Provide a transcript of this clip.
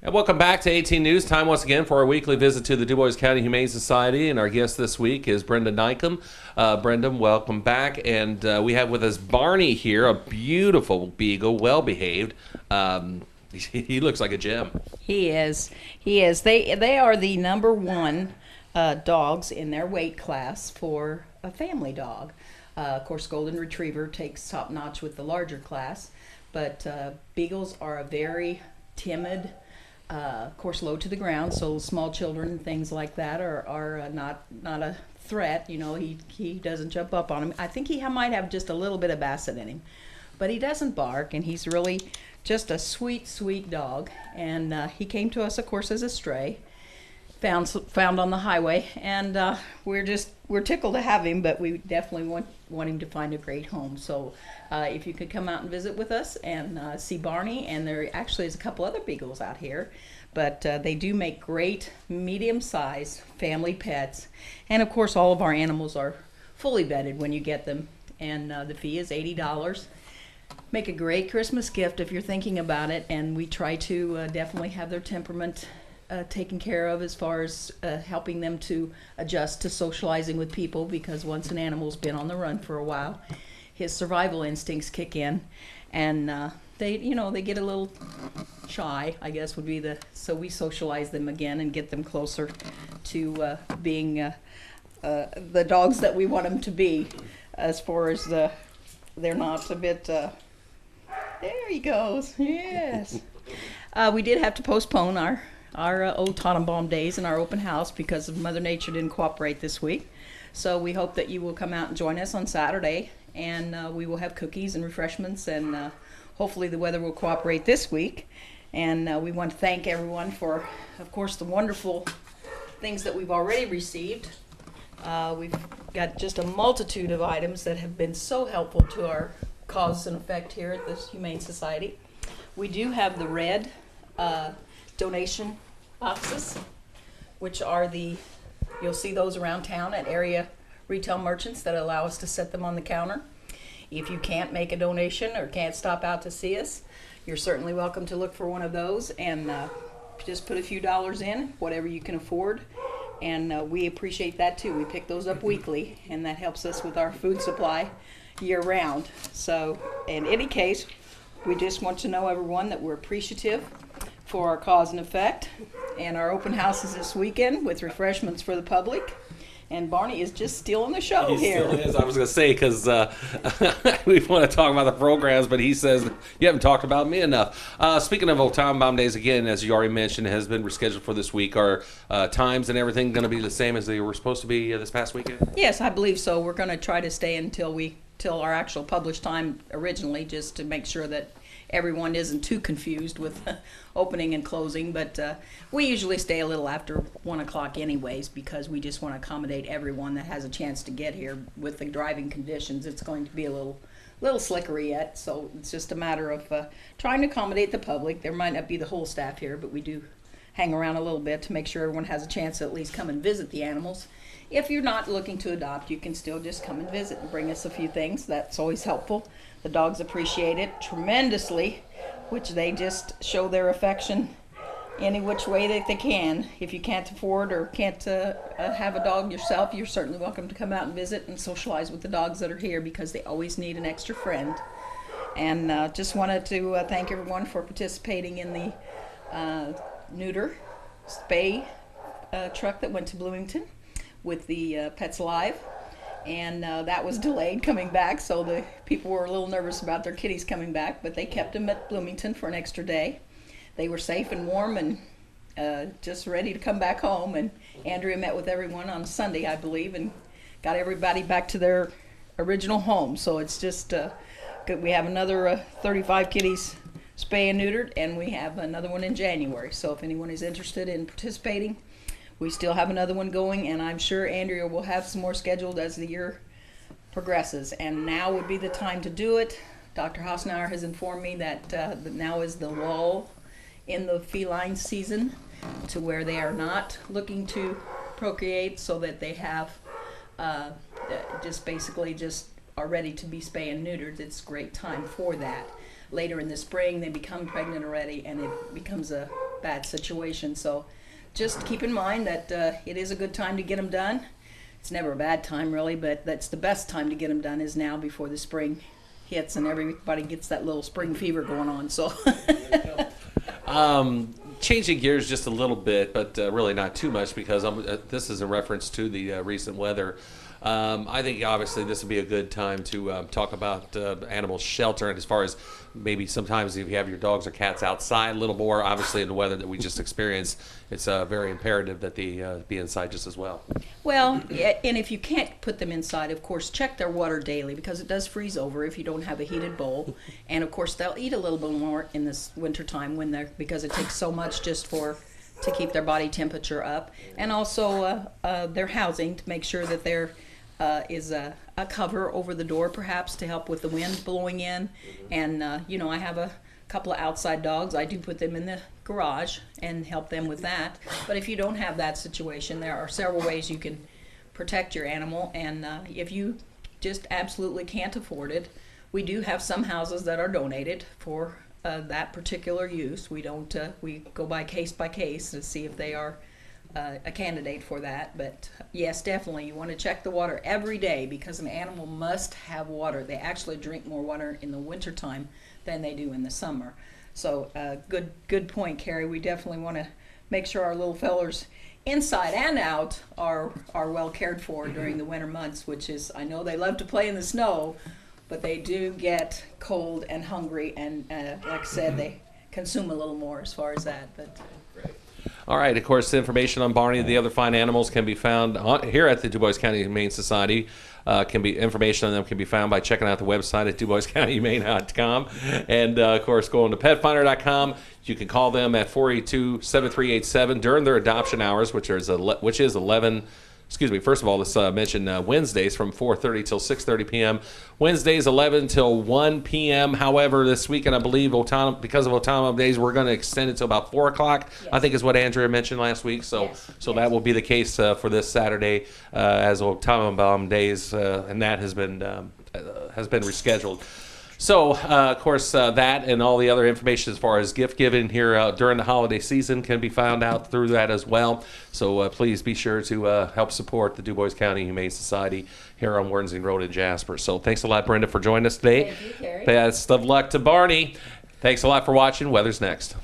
And welcome back to 18 News. Time once again for our weekly visit to the Dubois County Humane Society. And our guest this week is Brenda Neukam. Brenda, welcome back. And we have with us Barney here, a beautiful beagle, well-behaved. He looks like a gem. He is. He is. They are the number one dogs in their weight class for a family dog. Of course, Golden Retriever takes top notch with the larger class, but Beagles are a very timid, of course, low to the ground. So small children and things like that are not a threat. You know, he doesn't jump up on him. I think he might have just a little bit of Basset in him, but he doesn't bark, and he's really just a sweet, sweet dog. And he came to us, of course, as a stray, found on the highway, and we're tickled to have him, but we definitely want him to find a great home. So if you could come out and visit with us and see Barney, and there actually is a couple other beagles out here, but they do make great medium-sized family pets. And of course, all of our animals are fully vetted when you get them, and the fee is $80. Make a great Christmas gift if you're thinking about it, and we try to definitely have their temperament taken care of as far as helping them to adjust to socializing with people, because once an animal's been on the run for a while, his survival instincts kick in, and they get a little shy, I guess would be so we socialize them again and get them closer to being the dogs that we want them to be, as far as they're not a bit there he goes, yes. We did have to postpone our old Tannenbaum days and our open house because of Mother Nature didn't cooperate this week. So we hope that you will come out and join us on Saturday, and we will have cookies and refreshments, and hopefully the weather will cooperate this week. And we want to thank everyone for, of course, the wonderful things that we've already received. We've got just a multitude of items that have been so helpful to our cause and effect here at this Humane Society. We do have the red donation boxes, which are you'll see those around town at area retail merchants that allow us to set them on the counter. If you can't make a donation or can't stop out to see us, you're certainly welcome to look for one of those and just put a few dollars in, whatever you can afford. And we appreciate that too. We pick those up weekly, and that helps us with our food supply year round. So in any case, we just want to know, everyone, that we're appreciative for our cause and effect, and our open house is this weekend with refreshments for the public. And Barney is just stealing the show here. He still is. I was going to say, because we want to talk about the programs, but he says you haven't talked about me enough. Speaking of Old Tannenbaum Days, again, as you already mentioned, has been rescheduled for this week. Are times and everything going to be the same as they were supposed to be this past weekend? Yes, I believe so. We're going to try to stay until our actual published time originally, just to make sure that everyone isn't too confused with opening and closing, but we usually stay a little after 1 o'clock anyways, because we just want to accommodate everyone that has a chance to get here. With the driving conditions, it's going to be a little slickery yet, so it's just a matter of trying to accommodate the public. There might not be the whole staff here, but we do hang around a little bit to make sure everyone has a chance to at least come and visit the animals. If you're not looking to adopt, you can still just come and visit and bring us a few things. That's always helpful. The dogs appreciate it tremendously, which they just show their affection any which way that they can. If you can't afford or can't have a dog yourself, you're certainly welcome to come out and visit and socialize with the dogs that are here, because they always need an extra friend. And just wanted to thank everyone for participating in the neuter spay truck that went to Bloomington with the Pets Alive. And that was delayed coming back, so the people were a little nervous about their kitties coming back, but they kept them at Bloomington for an extra day. They were safe and warm and just ready to come back home. And Andrea met with everyone on Sunday, I believe, and got everybody back to their original home. So it's just good. We have another 35 kitties spay and neutered, and we have another one in January. So if anyone is interested in participating, we still have another one going, and I'm sure Andrea will have some more scheduled as the year progresses. And now would be the time to do it. Dr. Hausnauer has informed me that now is the lull in the feline season, to where they are not looking to procreate, so that they have just basically just are ready to be spay and neutered. It's a great time for that. Later in the spring, they become pregnant already, and it becomes a bad situation. So just keep in mind that it is a good time to get them done. It's never a bad time, really, but that's the best time to get them done is now before the spring hits and everybody gets that little spring fever going on. So changing gears just a little bit, but really not too much, because this is in reference to the recent weather. I think obviously this would be a good time to talk about animal shelter, and as far as maybe sometimes if you have your dogs or cats outside a little more, obviously in the weather that we just experienced, it's very imperative that they be inside just as well. Well, and if you can't put them inside, of course, check their water daily, because it does freeze over if you don't have a heated bowl. And of course, they'll eat a little bit more in this wintertime because it takes so much just to keep their body temperature up. And also their housing, to make sure that there is a cover over the door, perhaps, to help with the wind blowing in. And I have a couple of outside dogs. I do put them in the garage and help them with that. But if you don't have that situation, there are several ways you can protect your animal. And if you just absolutely can't afford it, we do have some houses that are donated for that particular use. We don't. We go by case to see if they are a candidate for that. But yes, definitely you want to check the water every day, because an animal must have water. They actually drink more water in the wintertime than they do in the summer. So good point, Carrie. We definitely want to make sure our little fellers inside and out are well cared for during the winter months, which is, I know they love to play in the snow, but they do get cold and hungry, and like I said, they consume a little more as far as that. But all right, of course, information on Barney and the other fine animals can be found here at the Dubois County Humane Society. Information on them can be found by checking out the website at DuboisCountyHumane.com. And, of course, going to PetFinder.com. You can call them at 482-7387 during their adoption hours, which is 11. Excuse me. First of all, let's mention Wednesdays from 4:30 till 6:30 p.m. Wednesdays 11 till 1 p.m. However, this weekend, I believe, because of Autonomous Days, we're going to extend it to about 4 o'clock. Yes. I think is what Andrea mentioned last week. So, yes. That will be the case for this Saturday as Autonomous Days, and that has been rescheduled. So, of course, that and all the other information as far as gift giving here during the holiday season can be found out through that as well. So please be sure to help support the Dubois County Humane Society here on Worthington Road in Jasper. So thanks a lot, Brenda, for joining us today. Thank you, Carrie. Best of luck to Barney. Thanks a lot for watching. Weather's next.